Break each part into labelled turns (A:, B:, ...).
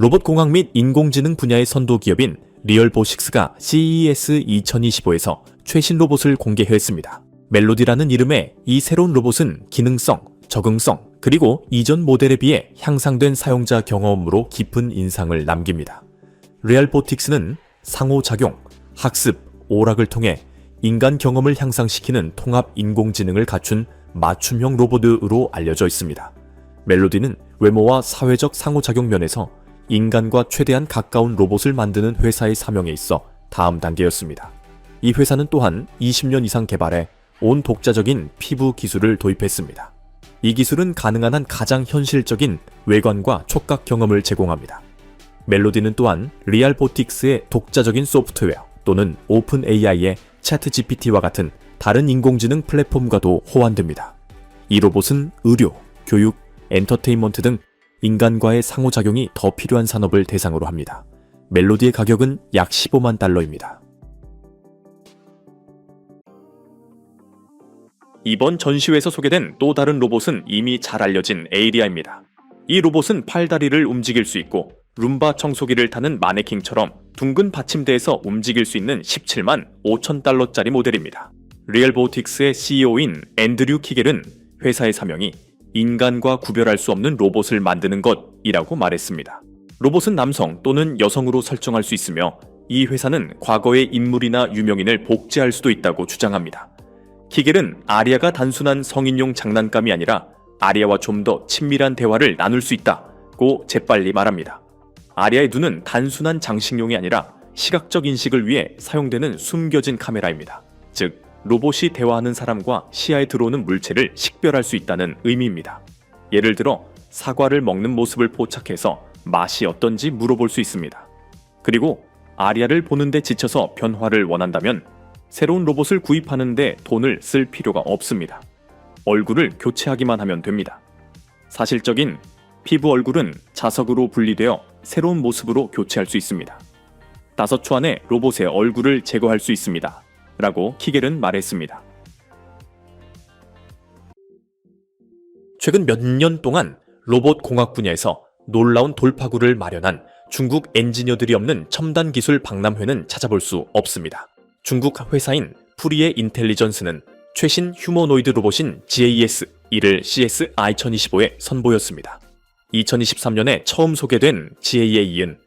A: 로봇 공학 및 인공지능 분야의 선도 기업인 리얼보식스가 CES 2025에서 최신 로봇을 공개했습니다. 멜로디라는 이름의 이 새로운 로봇은 기능성, 적응성, 그리고 이전 모델에 비해 향상된 사용자 경험으로 깊은 인상을 남깁니다. 리얼보틱스는 상호작용, 학습, 오락을 통해 인간 경험을 향상시키는 통합 인공지능을 갖춘 맞춤형 로봇으로 알려져 있습니다. 멜로디는 외모와 사회적 상호작용 면에서 인간과 최대한 가까운 로봇을 만드는 회사의 사명에 있어 다음 단계였습니다. 이 회사는 또한 20년 이상 개발해 온 독자적인 피부 기술을 도입했습니다. 이 기술은 가능한 한 가장 현실적인 외관과 촉각 경험을 제공합니다. 멜로디는 또한 리얼보틱스의 독자적인 소프트웨어 또는 오픈 AI의 챗 GPT와 같은 다른 인공지능 플랫폼과도 호환됩니다. 이 로봇은 의료, 교육, 엔터테인먼트 등 인간과의 상호작용이 더 필요한 산업을 대상으로 합니다. 멜로디의 가격은 약 15만 달러입니다. 이번 전시회에서 소개된 또 다른 로봇은 이미 잘 알려진 에이리아입니다. 이 로봇은 팔다리를 움직일 수 있고 룸바 청소기를 타는 마네킹처럼 둥근 받침대에서 움직일 수 있는 17만 5천 달러짜리 모델입니다. 리얼보틱스의 CEO인 앤드류 키겔은 회사의 사명이 인간과 구별할 수 없는 로봇을 만드는 것이라고 말했습니다. 로봇은 남성 또는 여성으로 설정할 수 있으며 이 회사는 과거의 인물이나 유명인을 복제할 수도 있다고 주장합니다. 키겔은 아리아가 단순한 성인용 장난감이 아니라 아리아와 좀 더 친밀한 대화를 나눌 수 있다고 재빨리 말합니다. 아리아의 눈은 단순한 장식용이 아니라 시각적 인식을 위해 사용되는 숨겨진 카메라입니다. 즉, 로봇이 대화하는 사람과 시야에 들어오는 물체를 식별할 수 있다는 의미입니다. 예를 들어 사과를 먹는 모습을 포착해서 맛이 어떤지 물어볼 수 있습니다. 그리고 아리아를 보는데 지쳐서 변화를 원한다면 새로운 로봇을 구입하는데 돈을 쓸 필요가 없습니다. 얼굴을 교체하기만 하면 됩니다. 사실적인 피부 얼굴은 자석으로 분리되어 새로운 모습으로 교체할 수 있습니다. 5초 안에 로봇의 얼굴을 제거할 수 있습니다. 라고 키겔은 말했습니다. 최근 몇 년 동안 로봇 공학 분야에서 놀라운 돌파구를 마련한 중국 엔지니어들이 없는 첨단 기술 박람회는 찾아볼 수 없습니다. 중국 회사인 프리의 인텔리전스는 최신 휴머노이드 로봇인 GAS, 이를 CS 2025에 선보였습니다. 2023년에 처음 소개된 GAA은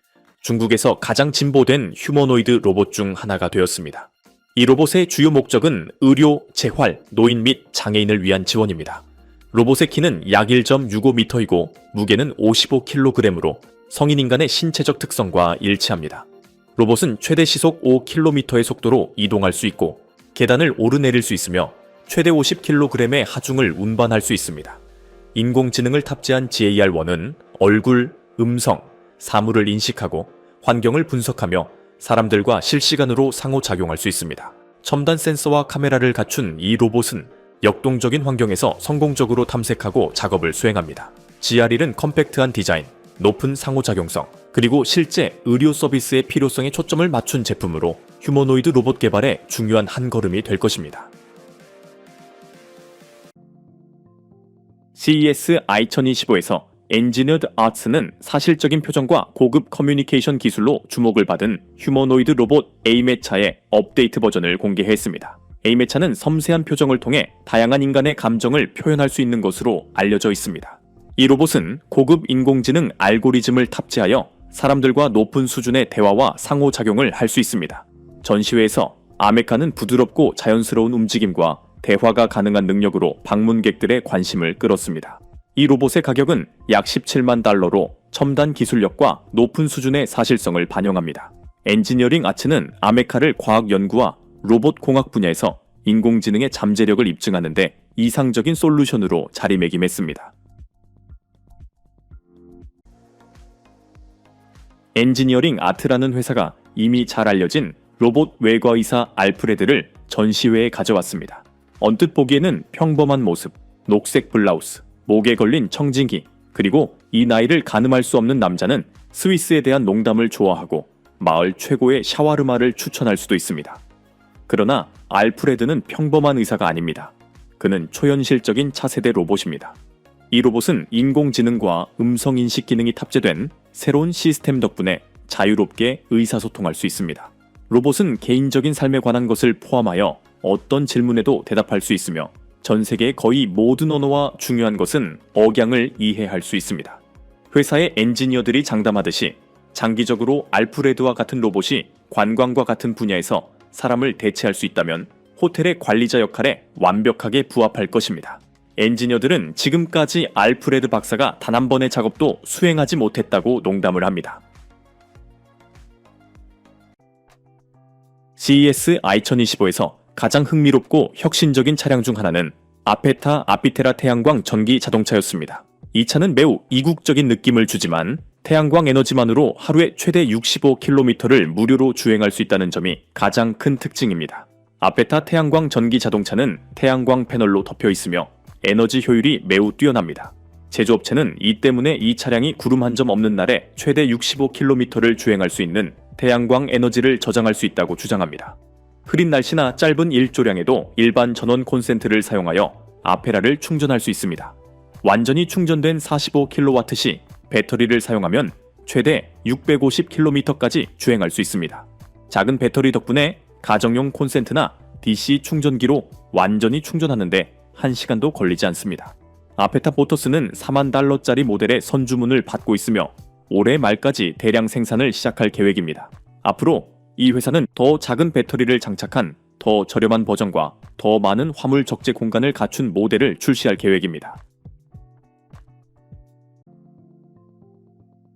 A: 중국에서 가장 진보된 휴머노이드 로봇 중 하나가 되었습니다. 이 로봇의 주요 목적은 의료, 재활, 노인 및 장애인을 위한 지원입니다. 로봇의 키는 약 1.65m이고 무게는 55kg으로 성인 인간의 신체적 특성과 일치합니다. 로봇은 최대 시속 5km의 속도로 이동할 수 있고 계단을 오르내릴 수 있으며 최대 50kg의 하중을 운반할 수 있습니다. 인공지능을 탑재한 GAR-1은 얼굴, 음성, 사물을 인식하고 환경을 분석하며 사람들과 실시간으로 상호작용할 수 있습니다. 첨단 센서와 카메라를 갖춘 이 로봇은 역동적인 환경에서 성공적으로 탐색하고 작업을 수행합니다. GR-1은 컴팩트한 디자인, 높은 상호작용성, 그리고 실제 의료 서비스의 필요성에 초점을 맞춘 제품으로 휴머노이드 로봇 개발에 중요한 한 걸음이 될 것입니다. CES 2025에서 엔지니어드 아츠는 사실적인 표정과 고급 커뮤니케이션 기술로 주목을 받은 휴머노이드 로봇 에이메차의 업데이트 버전을 공개했습니다. 에이메차는 섬세한 표정을 통해 다양한 인간의 감정을 표현할 수 있는 것으로 알려져 있습니다. 이 로봇은 고급 인공지능 알고리즘을 탑재하여 사람들과 높은 수준의 대화와 상호작용을 할 수 있습니다. 전시회에서 아메카는 부드럽고 자연스러운 움직임과 대화가 가능한 능력으로 방문객들의 관심을 끌었습니다. 이 로봇의 가격은 약 17만 달러로 첨단 기술력과 높은 수준의 사실성을 반영합니다. 엔지니어링 아츠는 아메카를 과학 연구와 로봇 공학 분야에서 인공지능의 잠재력을 입증하는 데 이상적인 솔루션으로 자리매김했습니다. 엔지니어링 아트라는 회사가 이미 잘 알려진 로봇 외과의사 알프레드를 전시회에 가져왔습니다. 언뜻 보기에는 평범한 모습, 녹색 블라우스, 목에 걸린 청진기, 그리고 이 나이를 가늠할 수 없는 남자는 스위스에 대한 농담을 좋아하고 마을 최고의 샤와르마를 추천할 수도 있습니다. 그러나 알프레드는 평범한 의사가 아닙니다. 그는 초현실적인 차세대 로봇입니다. 이 로봇은 인공지능과 음성인식 기능이 탑재된 새로운 시스템 덕분에 자유롭게 의사소통할 수 있습니다. 로봇은 개인적인 삶에 관한 것을 포함하여 어떤 질문에도 대답할 수 있으며 전 세계의 거의 모든 언어와 중요한 것은 억양을 이해할 수 있습니다. 회사의 엔지니어들이 장담하듯이 장기적으로 알프레드와 같은 로봇이 관광과 같은 분야에서 사람을 대체할 수 있다면 호텔의 관리자 역할에 완벽하게 부합할 것입니다. 엔지니어들은 지금까지 알프레드 박사가 단 한 번의 작업도 수행하지 못했다고 농담을 합니다. CES 2025에서 가장 흥미롭고 혁신적인 차량 중 하나는 아페타 아피테라 태양광 전기 자동차였습니다. 이 차는 매우 이국적인 느낌을 주지만 태양광 에너지만으로 하루에 최대 65km를 무료로 주행할 수 있다는 점이 가장 큰 특징입니다. 아페타 태양광 전기 자동차는 태양광 패널로 덮여 있으며 에너지 효율이 매우 뛰어납니다. 제조업체는 이 때문에 이 차량이 구름 한 점 없는 날에 최대 65km를 주행할 수 있는 태양광 에너지를 저장할 수 있다고 주장합니다. 흐린 날씨나 짧은 일조량에도 일반 전원 콘센트를 사용하여 아페라를 충전할 수 있습니다. 완전히 충전된 45kW 시 배터리를 사용하면 최대 650km까지 주행할 수 있습니다. 작은 배터리 덕분에 가정용 콘센트나 DC 충전기로 완전히 충전하는데 1시간도 걸리지 않습니다. 아페타 모터스는 $40,000짜리 모델의 선주문을 받고 있으며 올해 말까지 대량 생산을 시작할 계획입니다. 앞으로 이 회사는 더 작은 배터리를 장착한 더 저렴한 버전과 더 많은 화물 적재 공간을 갖춘 모델을 출시할 계획입니다.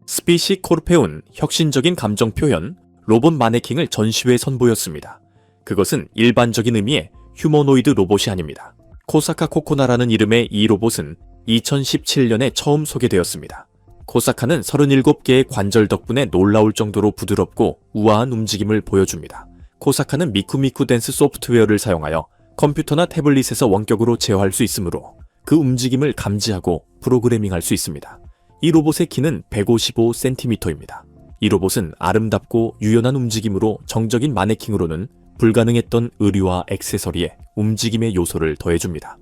A: 스피시 코르페온 혁신적인 감정 표현 로봇 마네킹을 전시회에 선보였습니다. 그것은 일반적인 의미의 휴머노이드 로봇이 아닙니다. 코사카 코코나라는 이름의 이 로봇은 2017년에 처음 소개되었습니다. 코사카는 37개의 관절 덕분에 놀라울 정도로 부드럽고 우아한 움직임을 보여줍니다. 코사카는 미쿠미쿠 댄스 소프트웨어를 사용하여 컴퓨터나 태블릿에서 원격으로 제어할 수 있으므로 그 움직임을 감지하고 프로그래밍할 수 있습니다. 이 로봇의 키는 155cm입니다. 이 로봇은 아름답고 유연한 움직임으로 정적인 마네킹으로는 불가능했던 의류와 액세서리에 움직임의 요소를 더해줍니다.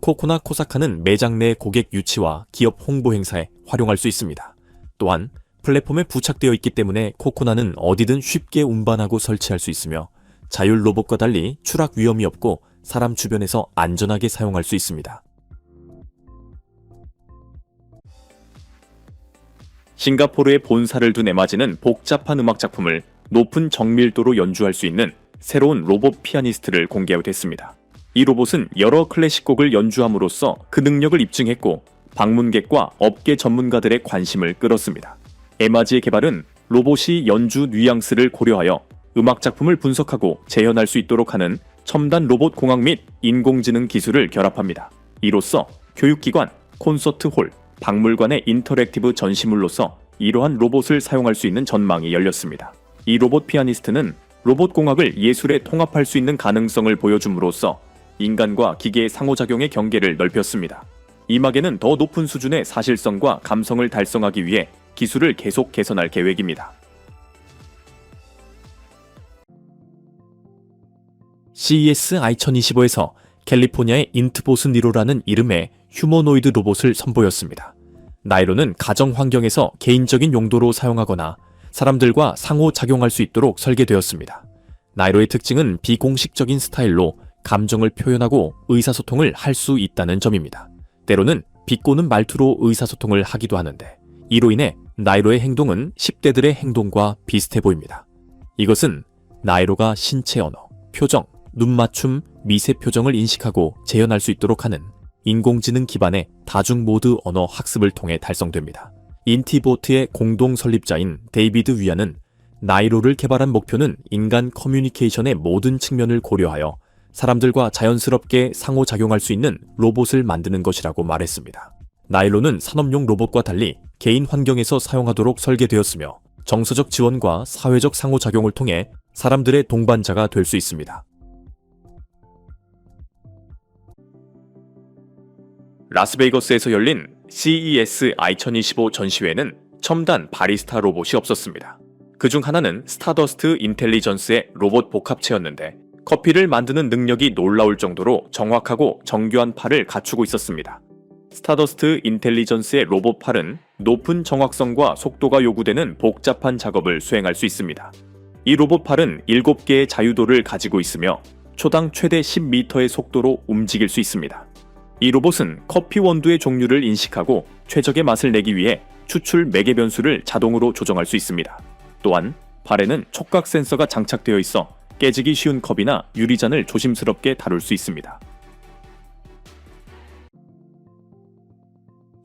A: 코코나 코사카는 매장 내 고객 유치와 기업 홍보 행사에 활용할 수 있습니다. 또한 플랫폼에 부착되어 있기 때문에 코코나는 어디든 쉽게 운반하고 설치할 수 있으며 자율 로봇과 달리 추락 위험이 없고 사람 주변에서 안전하게 사용할 수 있습니다. 싱가포르에 본사를 둔 에마지는 복잡한 음악 작품을 높은 정밀도로 연주할 수 있는 새로운 로봇 피아니스트를 공개했습니다. 이 로봇은 여러 클래식곡을 연주함으로써 그 능력을 입증했고 방문객과 업계 전문가들의 관심을 끌었습니다. 에마지의 개발은 로봇이 연주 뉘앙스를 고려하여 음악 작품을 분석하고 재현할 수 있도록 하는 첨단 로봇 공학 및 인공지능 기술을 결합합니다. 이로써 교육기관, 콘서트홀, 박물관의 인터랙티브 전시물로서 이러한 로봇을 사용할 수 있는 전망이 열렸습니다. 이 로봇 피아니스트는 로봇 공학을 예술에 통합할 수 있는 가능성을 보여줌으로써 인간과 기계의 상호작용의 경계를 넓혔습니다. 이막에는 더 높은 수준의 사실성과 감성을 달성하기 위해 기술을 계속 개선할 계획입니다. CES 2025에서 캘리포니아의 인트보스 니로라는 이름의 휴머노이드 로봇을 선보였습니다. 나이로는 가정 환경에서 개인적인 용도로 사용하거나 사람들과 상호작용할 수 있도록 설계되었습니다. 나이로의 특징은 비공식적인 스타일로 감정을 표현하고 의사소통을 할 수 있다는 점입니다. 때로는 비꼬는 말투로 의사소통을 하기도 하는데 이로 인해 나이로의 행동은 10대들의 행동과 비슷해 보입니다. 이것은 나이로가 신체 언어, 표정, 눈맞춤, 미세 표정을 인식하고 재현할 수 있도록 하는 인공지능 기반의 다중모드 언어 학습을 통해 달성됩니다. 인티보트의 공동 설립자인 데이비드 위안은 나이로를 개발한 목표는 인간 커뮤니케이션의 모든 측면을 고려하여 사람들과 자연스럽게 상호작용할 수 있는 로봇을 만드는 것이라고 말했습니다. 나이로는 산업용 로봇과 달리 개인 환경에서 사용하도록 설계되었으며 정서적 지원과 사회적 상호작용을 통해 사람들의 동반자가 될 수 있습니다. 라스베이거스에서 열린 CES 2025 전시회에는 첨단 바리스타 로봇이 없었습니다. 그중 하나는 스타더스트 인텔리전스의 로봇 복합체였는데 커피를 만드는 능력이 놀라울 정도로 정확하고 정교한 팔을 갖추고 있었습니다. 스타더스트 인텔리전스의 로봇 팔은 높은 정확성과 속도가 요구되는 복잡한 작업을 수행할 수 있습니다. 이 로봇 팔은 7개의 자유도를 가지고 있으며 초당 최대 10m의 속도로 움직일 수 있습니다. 이 로봇은 커피 원두의 종류를 인식하고 최적의 맛을 내기 위해 추출 매개 변수를 자동으로 조정할 수 있습니다. 또한 팔에는 촉각 센서가 장착되어 있어 깨지기 쉬운 컵이나 유리잔을 조심스럽게 다룰 수 있습니다.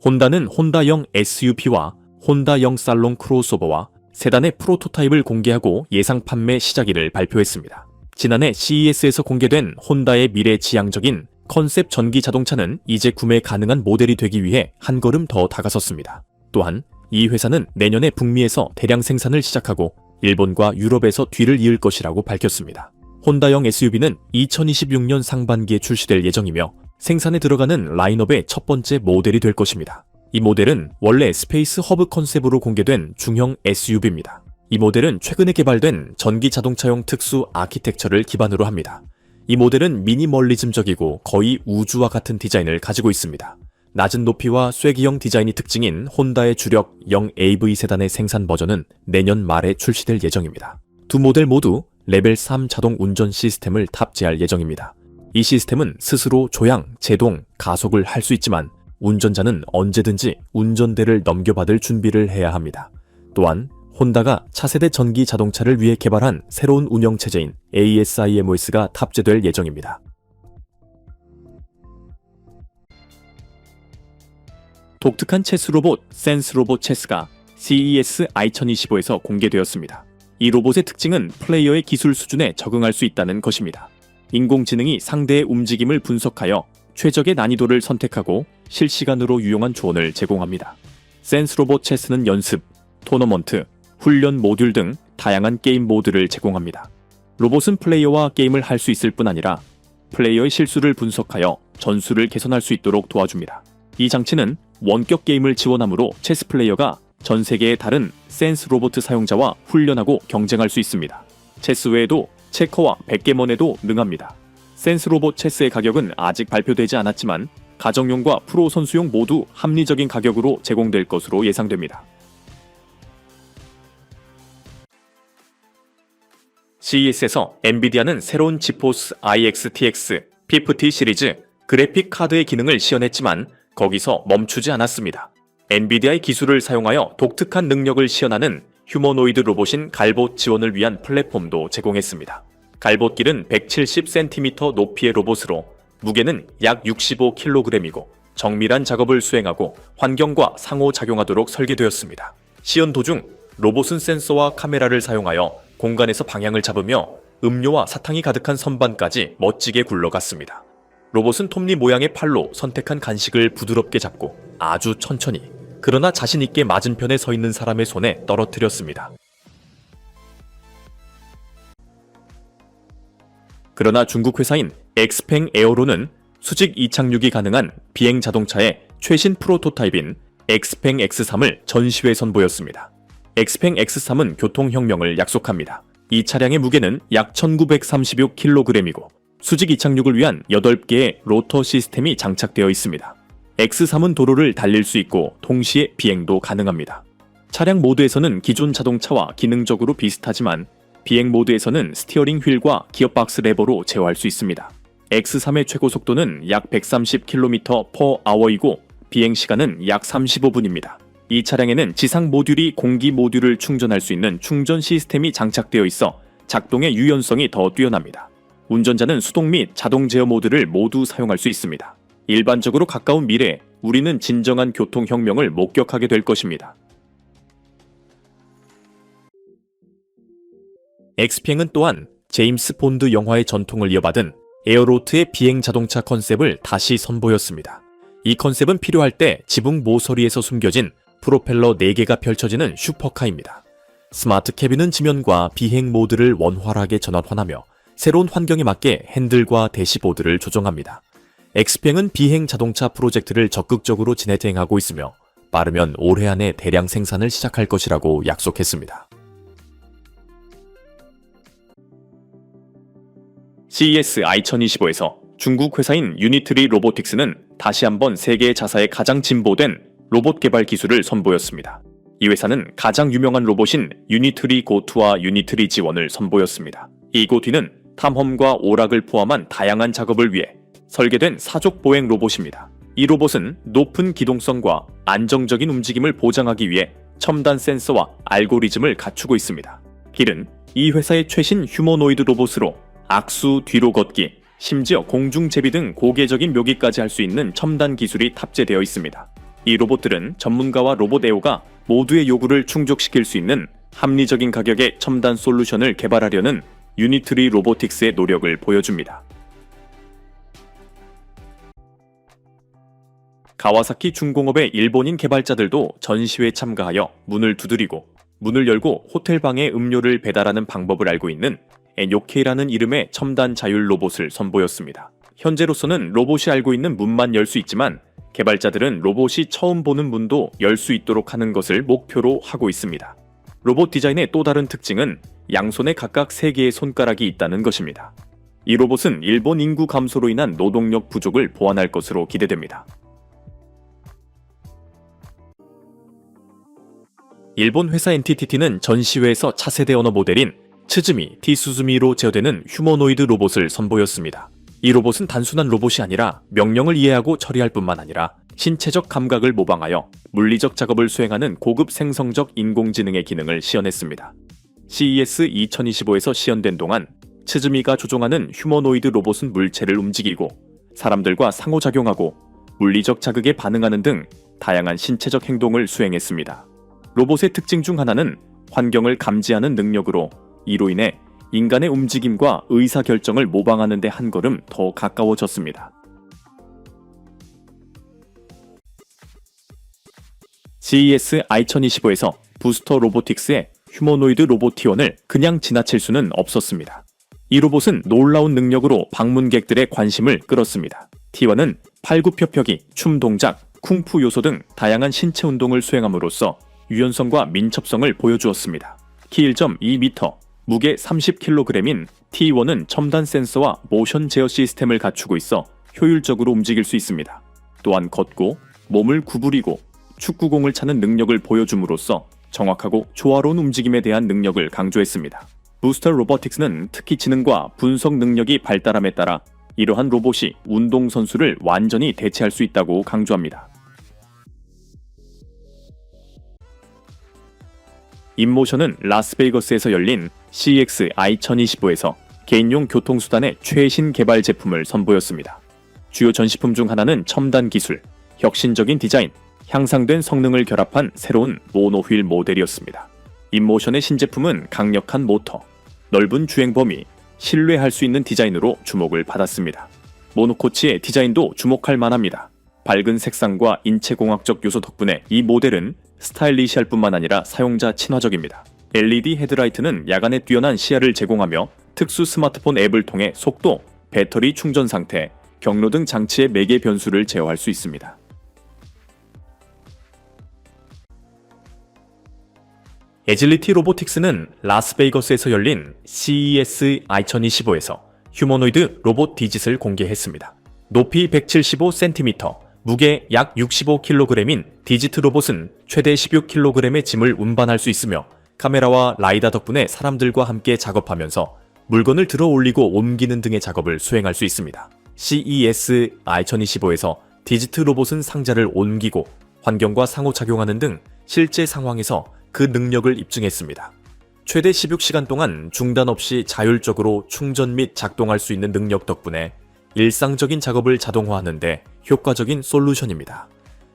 A: 혼다는 혼다형 SUV와 혼다형 살롱 크로스오버와 세단의 프로토타입을 공개하고 예상 판매 시작일을 발표했습니다. 지난해 CES에서 공개된 혼다의 미래지향적인 컨셉 전기 자동차는 이제 구매 가능한 모델이 되기 위해 한 걸음 더 다가섰습니다. 또한 이 회사는 내년에 북미에서 대량 생산을 시작하고 일본과 유럽에서 뒤를 이을 것이라고 밝혔습니다. 혼다형 SUV는 2026년 상반기에 출시될 예정이며 생산에 들어가는 라인업의 첫 번째 모델이 될 것입니다. 이 모델은 원래 스페이스 허브 컨셉으로 공개된 중형 SUV입니다. 이 모델은 최근에 개발된 전기 자동차용 특수 아키텍처를 기반으로 합니다. 이 모델은 미니멀리즘적이고 거의 우주와 같은 디자인을 가지고 있습니다. 낮은 높이와 쐐기형 디자인이 특징인 혼다의 주력 0AV 세단의 생산 버전은 내년 말에 출시될 예정입니다. 두 모델 모두 레벨 3 자동 운전 시스템을 탑재할 예정입니다. 이 시스템은 스스로 조향, 제동, 가속을 할 수 있지만 운전자는 언제든지 운전대를 넘겨받을 준비를 해야 합니다. 또한 혼다가 차세대 전기 자동차를 위해 개발한 새로운 운영체제인 ASIMOS가 탑재될 예정입니다. 독특한 체스 로봇 센스 로봇 체스가 CES 2025에서 공개되었습니다. 이 로봇의 특징은 플레이어의 기술 수준에 적응할 수 있다는 것입니다. 인공지능이 상대의 움직임을 분석하여 최적의 난이도를 선택하고 실시간으로 유용한 조언을 제공합니다. 센스 로봇 체스는 연습, 토너먼트, 훈련 모듈 등 다양한 게임 모드를 제공합니다. 로봇은 플레이어와 게임을 할 수 있을 뿐 아니라 플레이어의 실수를 분석하여 전술을 개선할 수 있도록 도와줍니다. 이 장치는 원격 게임을 지원하므로 체스 플레이어가 전 세계의 다른 센스 로봇 사용자와 훈련하고 경쟁할 수 있습니다. 체스 외에도 체커와 백게먼에도 능합니다. 센스 로봇 체스의 가격은 아직 발표되지 않았지만 가정용과 프로 선수용 모두 합리적인 가격으로 제공될 것으로 예상됩니다. CES에서 엔비디아는 새로운 지포스 IX-TX P50 시리즈 그래픽 카드의 기능을 시연했지만 거기서 멈추지 않았습니다. 엔비디아의 기술을 사용하여 독특한 능력을 시연하는 휴머노이드 로봇인 갈봇 지원을 위한 플랫폼도 제공했습니다. 갈봇길은 170cm 높이의 로봇으로 무게는 약 65kg이고 정밀한 작업을 수행하고 환경과 상호작용하도록 설계되었습니다. 시연 도중 로봇은 센서와 카메라를 사용하여 공간에서 방향을 잡으며 음료와 사탕이 가득한 선반까지 멋지게 굴러갔습니다. 로봇은 톱니 모양의 팔로 선택한 간식을 부드럽게 잡고 아주 천천히 그러나 자신있게 맞은편에 서 있는 사람의 손에 떨어뜨렸습니다. 그러나 중국 회사인 엑스팽 에어로는 수직 이착륙이 가능한 비행 자동차의 최신 프로토타입인 엑스팽 X3을 전시회에 선보였습니다. 엑스팽 X3은 교통혁명을 약속합니다. 이 차량의 무게는 약 1936kg이고 수직 이착륙을 위한 8개의 로터 시스템이 장착되어 있습니다. X3은 도로를 달릴 수 있고 동시에 비행도 가능합니다. 차량 모드에서는 기존 자동차와 기능적으로 비슷하지만 비행 모드에서는 스티어링 휠과 기어박스 레버로 제어할 수 있습니다. X3의 최고 속도는 약 130km/h이고 비행 시간은 약 35분입니다. 이 차량에는 지상 모듈이 공기 모듈을 충전할 수 있는 충전 시스템이 장착되어 있어 작동의 유연성이 더 뛰어납니다. 운전자는 수동 및 자동 제어 모드를 모두 사용할 수 있습니다. 일반적으로 가까운 미래에 우리는 진정한 교통혁명을 목격하게 될 것입니다. 엑스팽은 또한 제임스 본드 영화의 전통을 이어받은 에어로트의 비행 자동차 컨셉을 다시 선보였습니다. 이 컨셉은 필요할 때 지붕 모서리에서 숨겨진 프로펠러 4개가 펼쳐지는 슈퍼카입니다. 스마트 캐비는 지면과 비행 모드를 원활하게 전환하며 새로운 환경에 맞게 핸들과 대시보드를 조정합니다. 엑스팽은 비행 자동차 프로젝트를 적극적으로 진행하고 있으며 빠르면 올해 안에 대량 생산을 시작할 것이라고 약속했습니다. CES 2025에서 중국 회사인 유니트리 로보틱스는 다시 한번 세계 자사의 가장 진보된 로봇 개발 기술을 선보였습니다. 이 회사는 가장 유명한 로봇인 유니트리 고2와 유니트리 G1을 선보였습니다. 이 고2는 탐험과 오락을 포함한 다양한 작업을 위해 설계된 사족 보행 로봇입니다. 이 로봇은 높은 기동성과 안정적인 움직임을 보장하기 위해 첨단 센서와 알고리즘을 갖추고 있습니다. 길은 이 회사의 최신 휴머노이드 로봇으로 악수, 뒤로 걷기, 심지어 공중 제비 등 고개적인 묘기까지 할 수 있는 첨단 기술이 탑재되어 있습니다. 이 로봇들은 전문가와 로봇 애호가 모두의 요구를 충족시킬 수 있는 합리적인 가격의 첨단 솔루션을 개발하려는 유니트리 로보틱스의 노력을 보여줍니다. 가와사키 중공업의 일본인 개발자들도 전시회에 참가하여 문을 두드리고 문을 열고 호텔방에 음료를 배달하는 방법을 알고 있는 엔요케이라는 이름의 첨단 자율 로봇을 선보였습니다. 현재로서는 로봇이 알고 있는 문만 열 수 있지만 개발자들은 로봇이 처음 보는 문도 열 수 있도록 하는 것을 목표로 하고 있습니다. 로봇 디자인의 또 다른 특징은 양손에 각각 3개의 손가락이 있다는 것입니다. 이 로봇은 일본 인구 감소로 인한 노동력 부족을 보완할 것으로 기대됩니다. 일본 회사 NTT는 전시회에서 차세대 언어 모델인 츠즈미 T수즈미로 제어되는 휴머노이드 로봇을 선보였습니다. 이 로봇은 단순한 로봇이 아니라 명령을 이해하고 처리할 뿐만 아니라 신체적 감각을 모방하여 물리적 작업을 수행하는 고급 생성적 인공지능의 기능을 시연했습니다. CES 2025에서 시연된 동안 츠즈미가 조종하는 휴머노이드 로봇은 물체를 움직이고 사람들과 상호작용하고 물리적 자극에 반응하는 등 다양한 신체적 행동을 수행했습니다. 로봇의 특징 중 하나는 환경을 감지하는 능력으로 이로 인해 인간의 움직임과 의사결정을 모방하는 데 한 걸음 더 가까워졌습니다. CES 2025에서 부스터 로보틱스의 휴머노이드 로봇 T1을 그냥 지나칠 수는 없었습니다. 이 로봇은 놀라운 능력으로 방문객들의 관심을 끌었습니다. T1은 팔굽혀펴기, 춤 동작, 쿵푸 요소 등 다양한 신체 운동을 수행함으로써 유연성과 민첩성을 보여주었습니다. 키 1.2m, 무게 30kg인 T1은 첨단 센서와 모션 제어 시스템을 갖추고 있어 효율적으로 움직일 수 있습니다. 또한 걷고 몸을 구부리고 축구공을 차는 능력을 보여줌으로써 정확하고 조화로운 움직임에 대한 능력을 강조했습니다. 부스터 로보틱스는 특히 지능과 분석 능력이 발달함에 따라 이러한 로봇이 운동선수를 완전히 대체할 수 있다고 강조합니다. 인모션은 라스베이거스에서 열린 CES 2025에서 개인용 교통수단의 최신 개발 제품을 선보였습니다. 주요 전시품 중 하나는 첨단 기술, 혁신적인 디자인, 향상된 성능을 결합한 새로운 모노휠 모델이었습니다. 인모션의 신제품은 강력한 모터, 넓은 주행 범위, 신뢰할 수 있는 디자인으로 주목을 받았습니다. 모노코치의 디자인도 주목할 만합니다. 밝은 색상과 인체공학적 요소 덕분에 이 모델은 스타일리시할 뿐만 아니라 사용자 친화적입니다. LED 헤드라이트는 야간에 뛰어난 시야를 제공하며 특수 스마트폰 앱을 통해 속도, 배터리 충전 상태, 경로 등 장치의 매개 변수를 제어할 수 있습니다. 에질리티 로보틱스는 라스베이거스에서 열린 CES 2025에서 휴머노이드 로봇 디짓을 공개했습니다. 높이 175cm, 무게 약 65kg인 디지트 로봇은 최대 16kg의 짐을 운반할 수 있으며 카메라와 라이다 덕분에 사람들과 함께 작업하면서 물건을 들어 올리고 옮기는 등의 작업을 수행할 수 있습니다. CES 2025에서 디지트 로봇은 상자를 옮기고 환경과 상호작용하는 등 실제 상황에서 그 능력을 입증했습니다. 최대 16시간 동안 중단 없이 자율적으로 충전 및 작동할 수 있는 능력 덕분에 일상적인 작업을 자동화하는 데 효과적인 솔루션입니다.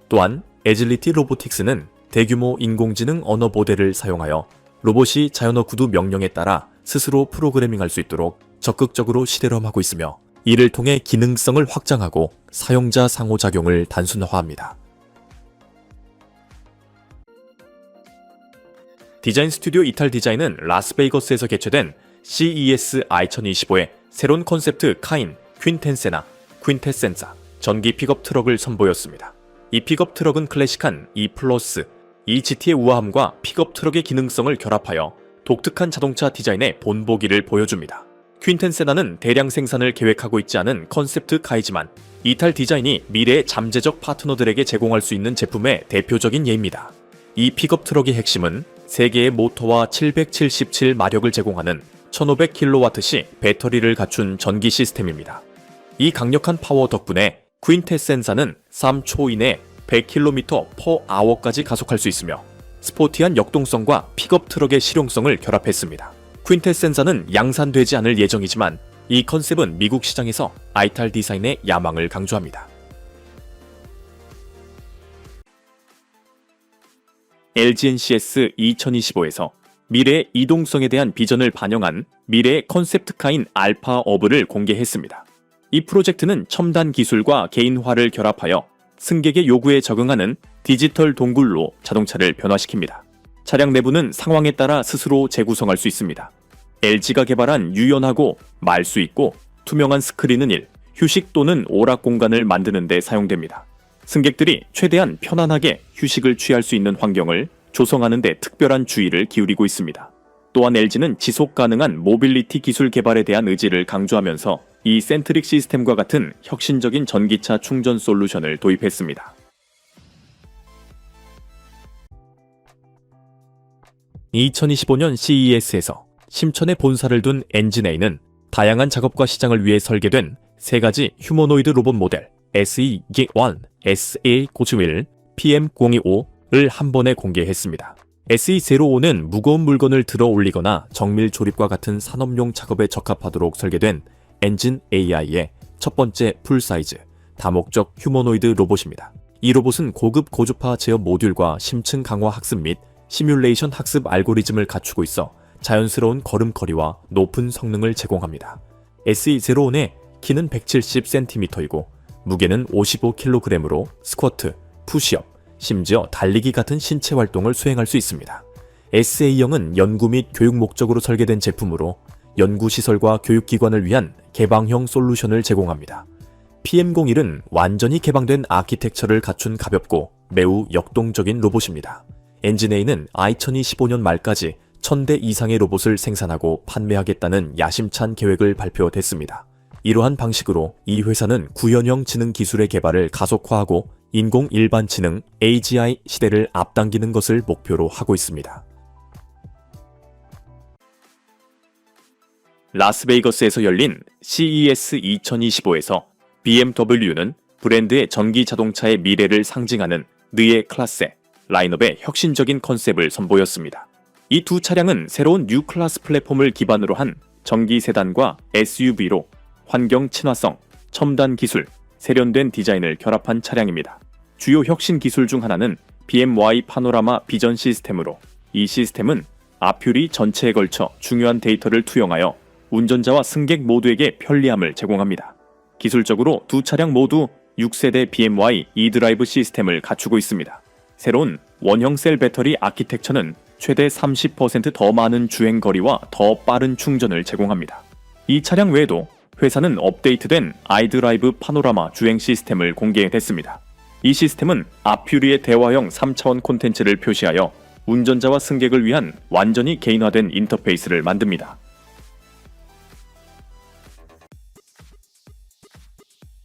A: 또한 에질리티 로보틱스는 대규모 인공지능 언어 모델을 사용하여 로봇이 자연어 구두 명령에 따라 스스로 프로그래밍할 수 있도록 적극적으로 실험하고 있으며 이를 통해 기능성을 확장하고 사용자 상호작용을 단순화합니다. 디자인 스튜디오 이탈 디자인은 라스베이거스에서 개최된 CES 2025의 새로운 컨셉트 카인, 퀸테센사 전기 픽업 트럭을 선보였습니다. 이 픽업 트럭은 클래식한 E+, 이 GT의 우아함과 픽업 트럭의 기능성을 결합하여 독특한 자동차 디자인의 본보기를 보여줍니다. 퀸텐세나는 대량 생산을 계획하고 있지 않은 컨셉트 카이지만 이탈 디자인이 미래의 잠재적 파트너들에게 제공할 수 있는 제품의 대표적인 예입니다. 이 픽업 트럭의 핵심은 3개의 모터와 777마력을 제공하는 1500kW시 배터리를 갖춘 전기 시스템입니다. 이 강력한 파워 덕분에 퀸테센사는 3초 이내 100km/h까지 가속할 수 있으며 스포티한 역동성과 픽업 트럭의 실용성을 결합했습니다. 퀸테센사는 양산되지 않을 예정이지만 이 컨셉은 미국 시장에서 아이탈 디자인의 야망을 강조합니다. LGNCS 2025에서 미래의 이동성에 대한 비전을 반영한 미래의 컨셉트카인 알파 어브를 공개했습니다. 이 프로젝트는 첨단 기술과 개인화를 결합하여 승객의 요구에 적응하는 디지털 동굴로 자동차를 변화시킵니다. 차량 내부는 상황에 따라 스스로 재구성할 수 있습니다. LG가 개발한 유연하고 말 수 있고 투명한 스크린은 휴식 또는 오락 공간을 만드는 데 사용됩니다. 승객들이 최대한 편안하게 휴식을 취할 수 있는 환경을 조성하는 데 특별한 주의를 기울이고 있습니다. 또한 LG는 지속 가능한 모빌리티 기술 개발에 대한 의지를 강조하면서 이 센트릭 시스템과 같은 혁신적인 전기차 충전 솔루션을 도입했습니다. 2025년 CES에서 심천에 본사를 둔 엔진A는 다양한 작업과 시장을 위해 설계된 3가지 휴머노이드 로봇 모델 SE-1, SE-51, PM025를 한 번에 공개했습니다. SE-05는 무거운 물건을 들어 올리거나 정밀 조립과 같은 산업용 작업에 적합하도록 설계된 엔진 AI의 첫 번째 풀사이즈, 다목적 휴머노이드 로봇입니다. 이 로봇은 고급 고주파 제어 모듈과 심층 강화 학습 및 시뮬레이션 학습 알고리즘을 갖추고 있어 자연스러운 걸음걸이와 높은 성능을 제공합니다. SE-05의 키는 170cm이고 무게는 55kg으로 스쿼트, 푸시업, 심지어 달리기 같은 신체 활동을 수행할 수 있습니다. SA0은 연구 및 교육 목적으로 설계된 제품으로 연구시설과 교육기관을 위한 개방형 솔루션을 제공합니다. PM01은 완전히 개방된 아키텍처를 갖춘 가볍고 매우 역동적인 로봇입니다. 엔진A는 2025년 말까지 1000대 이상의 로봇을 생산하고 판매하겠다는 야심찬 계획을 발표했습니다. 이러한 방식으로 이 회사는 구현형 지능 기술의 개발을 가속화하고 인공 일반지능 AGI 시대를 앞당기는 것을 목표로 하고 있습니다. 라스베이거스에서 열린 CES 2025에서 BMW는 브랜드의 전기 자동차의 미래를 상징하는 느에 클래스 라인업의 혁신적인 컨셉을 선보였습니다. 이 두 차량은 새로운 뉴 클래스 플랫폼을 기반으로 한 전기 세단과 SUV로 환경 친화성, 첨단 기술, 세련된 디자인을 결합한 차량입니다. 주요 혁신 기술 중 하나는 BMY 파노라마 비전 시스템으로 이 시스템은 앞유리 전체에 걸쳐 중요한 데이터를 투영하여 운전자와 승객 모두에게 편리함을 제공합니다. 기술적으로 두 차량 모두 6세대 BMY eDrive 시스템을 갖추고 있습니다. 새로운 원형 셀 배터리 아키텍처는 최대 30% 더 많은 주행 거리와 더 빠른 충전을 제공합니다. 이 차량 외에도 회사는 업데이트된 iDrive 파노라마 주행 시스템을 공개했습니다. 이 시스템은 앞유리의 대화형 3차원 콘텐츠를 표시하여 운전자와 승객을 위한 완전히 개인화된 인터페이스를 만듭니다.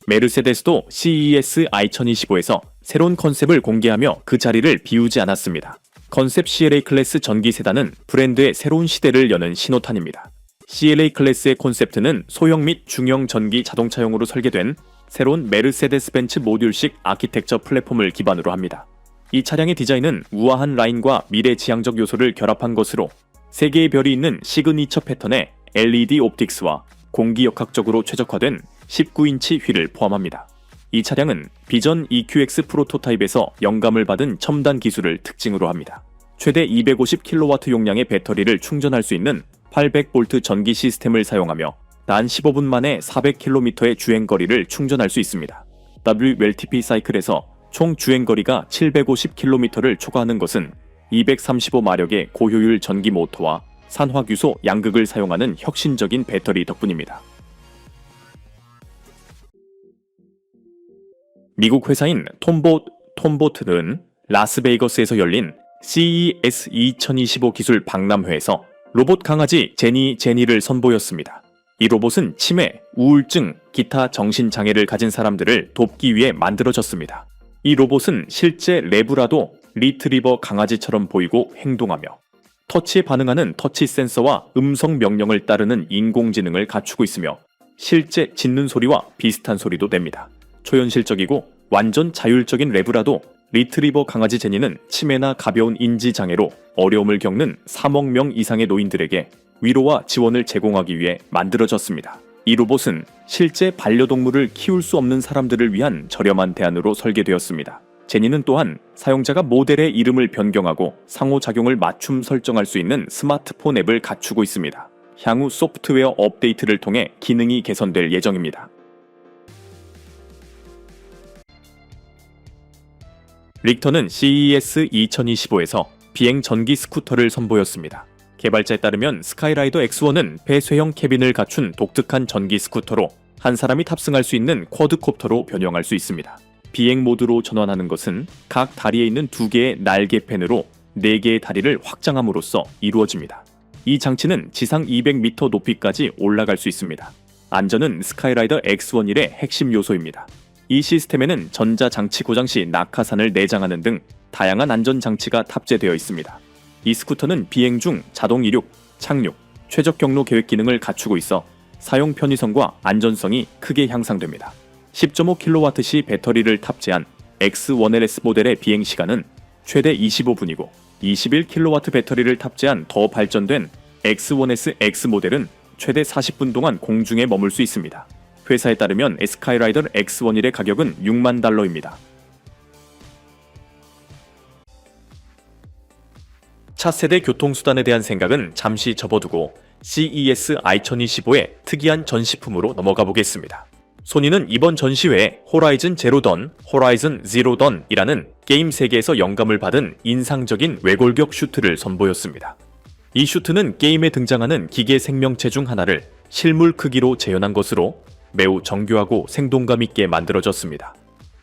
A: 메르세데스도 CES 2025에서 새로운 컨셉을 공개하며 그 자리를 비우지 않았습니다. 컨셉 CLA 클래스 전기 세단은 브랜드의 새로운 시대를 여는 신호탄입니다. CLA 클래스의 콘셉트는 소형 및 중형 전기 자동차용으로 설계된 새로운 메르세데스 벤츠 모듈식 아키텍처 플랫폼을 기반으로 합니다. 이 차량의 디자인은 우아한 라인과 미래지향적 요소를 결합한 것으로 3개의 별이 있는 시그니처 패턴의 LED 옵틱스와 공기역학적으로 최적화된 19인치 휠을 포함합니다. 이 차량은 비전 EQX 프로토타입에서 영감을 받은 첨단 기술을 특징으로 합니다. 최대 250kW 용량의 배터리를 충전할 수 있는 800V 전기 시스템을 사용하며 단 15분 만에 400km의 주행거리를 충전할 수 있습니다. WLTP 사이클에서 총 주행거리가 750km를 초과하는 것은 235마력의 고효율 전기 모터와 산화규소 양극을 사용하는 혁신적인 배터리 덕분입니다. 미국 회사인 톰보트는 라스베이거스에서 열린 CES 2025 기술 박람회에서 로봇 강아지 제니를 선보였습니다. 이 로봇은 치매, 우울증, 기타 정신장애를 가진 사람들을 돕기 위해 만들어졌습니다. 이 로봇은 실제 레브라도 리트리버 강아지처럼 보이고 행동하며 터치에 반응하는 터치 센서와 음성 명령을 따르는 인공지능을 갖추고 있으며 실제 짖는 소리와 비슷한 소리도 냅니다. 초현실적이고 완전 자율적인 레브라도 리트리버 강아지 제니는 치매나 가벼운 인지장애로 어려움을 겪는 3억 명 이상의 노인들에게 위로와 지원을 제공하기 위해 만들어졌습니다. 이 로봇은 실제 반려동물을 키울 수 없는 사람들을 위한 저렴한 대안으로 설계되었습니다. 제니는 또한 사용자가 모델의 이름을 변경하고 상호작용을 맞춤 설정할 수 있는 스마트폰 앱을 갖추고 있습니다. 향후 소프트웨어 업데이트를 통해 기능이 개선될 예정입니다. 릭터는 CES 2025에서 비행 전기 스쿠터를 선보였습니다. 개발자에 따르면 스카이라이더 X1은 배쇄형 캐빈을 갖춘 독특한 전기 스쿠터로 한 사람이 탑승할 수 있는 쿼드콥터로 변형할 수 있습니다. 비행 모드로 전환하는 것은 각 다리에 있는 2개의 날개 펜으로 4개의 다리를 확장함으로써 이루어집니다. 이 장치는 지상 200m 높이까지 올라갈 수 있습니다. 안전은 스카이라이더 X1일의 핵심 요소입니다. 이 시스템에는 전자장치 고장 시 낙하산을 내장하는 등 다양한 안전장치가 탑재되어 있습니다. 이 스쿠터는 비행 중 자동 이륙, 착륙, 최적 경로 계획 기능을 갖추고 있어 사용 편의성과 안전성이 크게 향상됩니다. 10.5kWh 배터리를 탑재한 X1LS 모델의 비행 시간은 최대 25분이고 21kW 배터리를 탑재한 더 발전된 X1S X 모델은 최대 40분 동안 공중에 머물 수 있습니다. 회사에 따르면 스카이라이더 X1일의 가격은 $60,000입니다. 차세대 교통수단에 대한 생각은 잠시 접어두고 CES 2025의 특이한 전시품으로 넘어가 보겠습니다. 소니는 이번 전시회에 호라이즌 제로 던, 호라이즌 지로 던이라는 게임 세계에서 영감을 받은 인상적인 외골격 슈트를 선보였습니다. 이 슈트는 게임에 등장하는 기계 생명체 중 하나를 실물 크기로 재현한 것으로 매우 정교하고 생동감 있게 만들어졌습니다.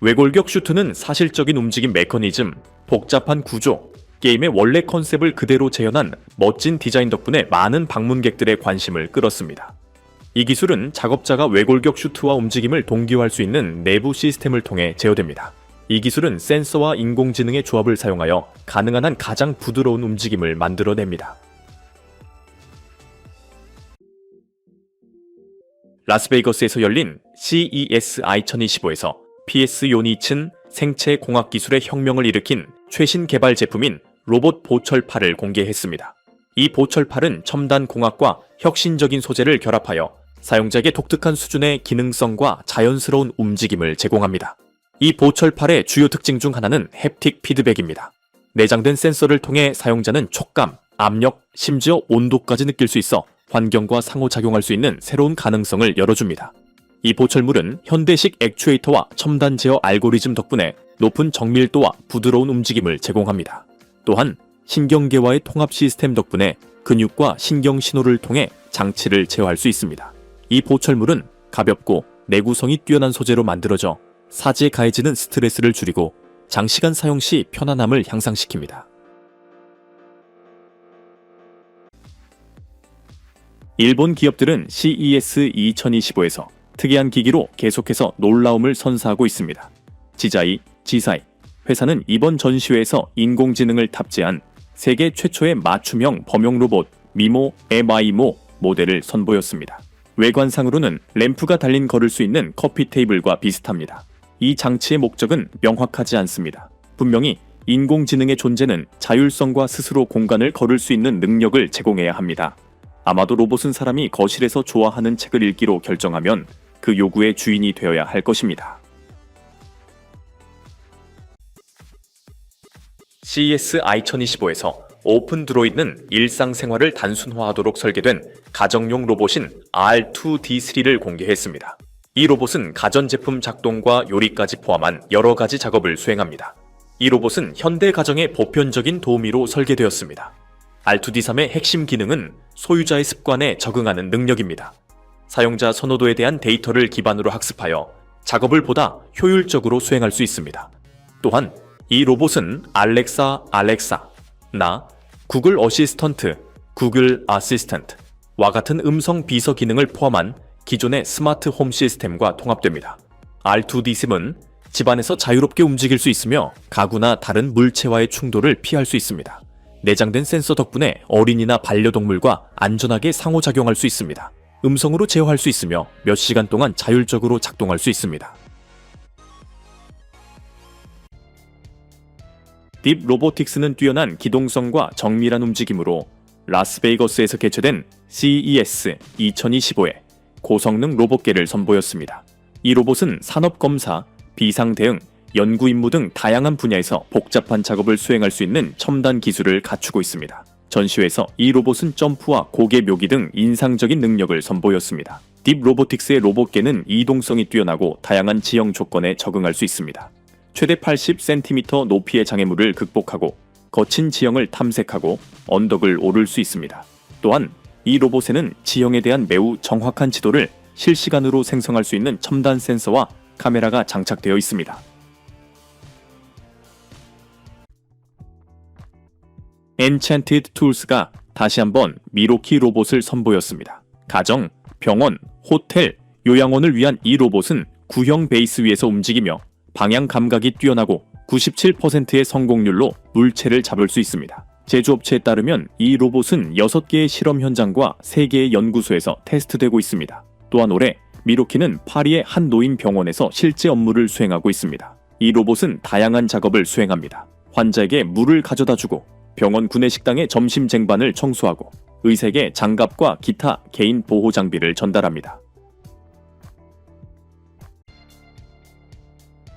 A: 외골격 슈트는 사실적인 움직임 메커니즘, 복잡한 구조, 게임의 원래 컨셉을 그대로 재현한 멋진 디자인 덕분에 많은 방문객들의 관심을 끌었습니다. 이 기술은 작업자가 외골격 슈트와 움직임을 동기화할 수 있는 내부 시스템을 통해 제어됩니다. 이 기술은 센서와 인공지능의 조합을 사용하여 가능한 한 가장 부드러운 움직임을 만들어냅니다. 라스베이거스에서 열린 CES 2025에서 PS 요니츠는 생체 공학 기술의 혁명을 일으킨 최신 개발 제품인 로봇 보철팔을 공개했습니다. 이 보철팔은 첨단 공학과 혁신적인 소재를 결합하여 사용자에게 독특한 수준의 기능성과 자연스러운 움직임을 제공합니다. 이 보철팔의 주요 특징 중 하나는 햅틱 피드백입니다. 내장된 센서를 통해 사용자는 촉감, 압력, 심지어 온도까지 느낄 수 있어 환경과 상호작용할 수 있는 새로운 가능성을 열어줍니다. 이 보철물은 현대식 액추에이터와 첨단 제어 알고리즘 덕분에 높은 정밀도와 부드러운 움직임을 제공합니다. 또한 신경계와의 통합 시스템 덕분에 근육과 신경 신호를 통해 장치를 제어할 수 있습니다. 이 보철물은 가볍고 내구성이 뛰어난 소재로 만들어져 사지에 가해지는 스트레스를 줄이고 장시간 사용 시 편안함을 향상시킵니다. 일본 기업들은 CES 2025에서 특이한 기기로 계속해서 놀라움을 선사하고 있습니다. 지자이, 지사이 회사는 이번 전시회에서 인공지능을 탑재한 세계 최초의 맞춤형 범용 로봇 미모 MI모 모델을 선보였습니다. 외관상으로는 램프가 달린 걸을 수 있는 커피 테이블과 비슷합니다. 이 장치의 목적은 명확하지 않습니다. 분명히 인공지능의 존재는 자율성과 스스로 공간을 걸을 수 있는 능력을 제공해야 합니다. 아마도 로봇은 사람이 거실에서 좋아하는 책을 읽기로 결정하면 그 요구의 주인이 되어야 할 것입니다. CES 2025에서 오픈 드로이드는 일상생활을 단순화하도록 설계된 가정용 로봇인 R2D3를 공개했습니다. 이 로봇은 가전제품 작동과 요리까지 포함한 여러 가지 작업을 수행합니다. 이 로봇은 현대 가정의 보편적인 도우미로 설계되었습니다. R2D3의 핵심 기능은 소유자의 습관에 적응하는 능력입니다. 사용자 선호도에 대한 데이터를 기반으로 학습하여 작업을 보다 효율적으로 수행할 수 있습니다. 또한 이 로봇은 알렉사, 나, 구글 어시스턴트, 구글 아시스턴트, 와 같은 음성 비서 기능을 포함한 기존의 스마트 홈 시스템과 통합됩니다. R2D10은 집안에서 자유롭게 움직일 수 있으며 가구나 다른 물체와의 충돌을 피할 수 있습니다. 내장된 센서 덕분에 어린이나 반려동물과 안전하게 상호작용할 수 있습니다. 음성으로 제어할 수 있으며 몇 시간 동안 자율적으로 작동할 수 있습니다. 딥 로보틱스는 뛰어난 기동성과 정밀한 움직임으로 라스베이거스에서 개최된 CES 2025에 고성능 로봇계를 선보였습니다. 이 로봇은 산업검사, 비상대응, 연구 임무 등 다양한 분야에서 복잡한 작업을 수행할 수 있는 첨단 기술을 갖추고 있습니다. 전시회에서 이 로봇은 점프와 고개 묘기 등 인상적인 능력을 선보였습니다. 딥 로보틱스의 로봇계는 이동성이 뛰어나고 다양한 지형 조건에 적응할 수 있습니다. 최대 80cm 높이의 장애물을 극복하고 거친 지형을 탐색하고 언덕을 오를 수 있습니다. 또한 이 로봇에는 지형에 대한 매우 정확한 지도를 실시간으로 생성할 수 있는 첨단 센서와 카메라가 장착되어 있습니다. 엔챈티드 툴스가 다시 한번 미로키 로봇을 선보였습니다. 가정, 병원, 호텔, 요양원을 위한 이 로봇은 구형 베이스 위에서 움직이며 방향 감각이 뛰어나고 97%의 성공률로 물체를 잡을 수 있습니다. 제조업체에 따르면 이 로봇은 6개의 실험 현장과 3개의 연구소에서 테스트되고 있습니다. 또한 올해 미로키는 파리의 한 노인병원에서 실제 업무를 수행하고 있습니다. 이 로봇은 다양한 작업을 수행합니다. 환자에게 물을 가져다주고 병원 구내식당의 점심 쟁반을 청소하고 의사에게 장갑과 기타 개인 보호 장비를 전달합니다.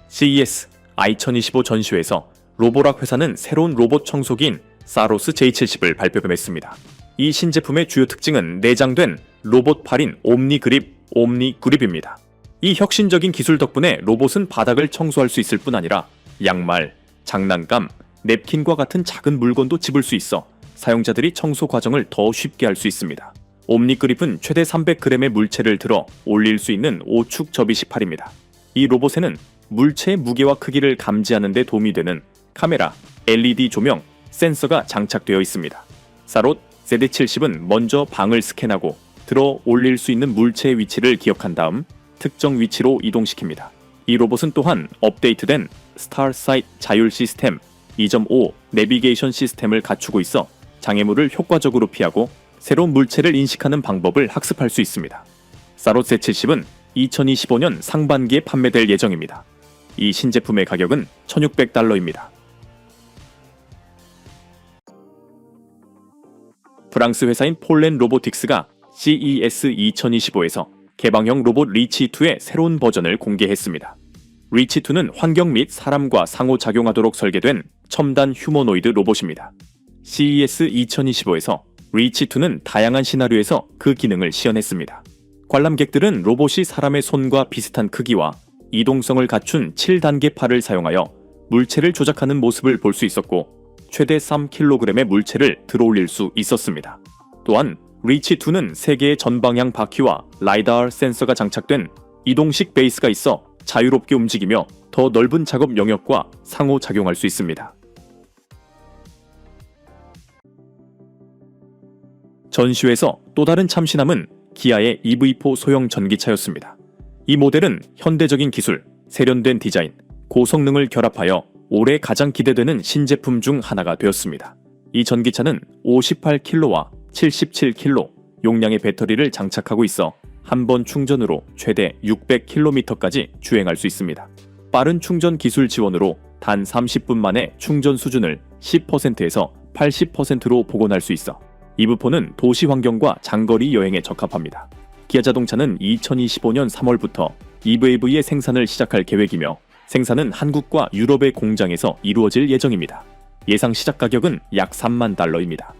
A: CES 2025 전시회에서 로보락 회사는 새로운 로봇 청소기인 사로스 J70을 발표했습니다. 이 신제품의 주요 특징은 내장된 로봇 팔인 옴니그립입니다. 이 혁신적인 기술 덕분에 로봇은 바닥을 청소할 수 있을 뿐 아니라 양말, 장난감, 냅킨과 같은 작은 물건도 집을 수 있어 사용자들이 청소 과정을 더 쉽게 할 수 있습니다. 옴니그립은 최대 300g의 물체를 들어 올릴 수 있는 5축 접이식 팔입니다. 이 로봇에는 물체의 무게와 크기를 감지하는 데 도움이 되는 카메라, LED 조명, 센서가 장착되어 있습니다. 사롯 ZD70은 먼저 방을 스캔하고 들어 올릴 수 있는 물체의 위치를 기억한 다음 특정 위치로 이동시킵니다. 이 로봇은 또한 업데이트된 스타사이트 자율 시스템 2.5 내비게이션 시스템을 갖추고 있어 장애물을 효과적으로 피하고 새로운 물체를 인식하는 방법을 학습할 수 있습니다. 사롯 Z70은 2025년 상반기에 판매될 예정입니다. 이 신제품의 가격은 $1,600입니다. 프랑스 회사인 폴렌 로보틱스가 CES 2025에서 개방형 로봇 리치2의 새로운 버전을 공개했습니다. 리치2는 환경 및 사람과 상호작용하도록 설계된 첨단 휴머노이드 로봇입니다. CES 2025에서 리치2는 다양한 시나리오에서 그 기능을 시연했습니다. 관람객들은 로봇이 사람의 손과 비슷한 크기와 이동성을 갖춘 7단계 팔을 사용하여 물체를 조작하는 모습을 볼 수 있었고 최대 3kg의 물체를 들어올릴 수 있었습니다. 또한 리치2는 3개의 전방향 바퀴와 라이다R 센서가 장착된 이동식 베이스가 있어 자유롭게 움직이며 더 넓은 작업 영역과 상호작용할 수 있습니다. 전시회에서 또 다른 참신함은 기아의 EV4 소형 전기차였습니다. 이 모델은 현대적인 기술, 세련된 디자인, 고성능을 결합하여 올해 가장 기대되는 신제품 중 하나가 되었습니다. 이 전기차는 58kW와 77kW 용량의 배터리를 장착하고 있어 한 번 충전으로 최대 600km까지 주행할 수 있습니다. 빠른 충전 기술 지원으로 단 30분 만에 충전 수준을 10%에서 80%로 복원할 수 있어 EV4는 도시 환경과 장거리 여행에 적합합니다. 기아 자동차는 2025년 3월부터 EV의 생산을 시작할 계획이며 생산은 한국과 유럽의 공장에서 이루어질 예정입니다. 예상 시작 가격은 약 $30,000입니다.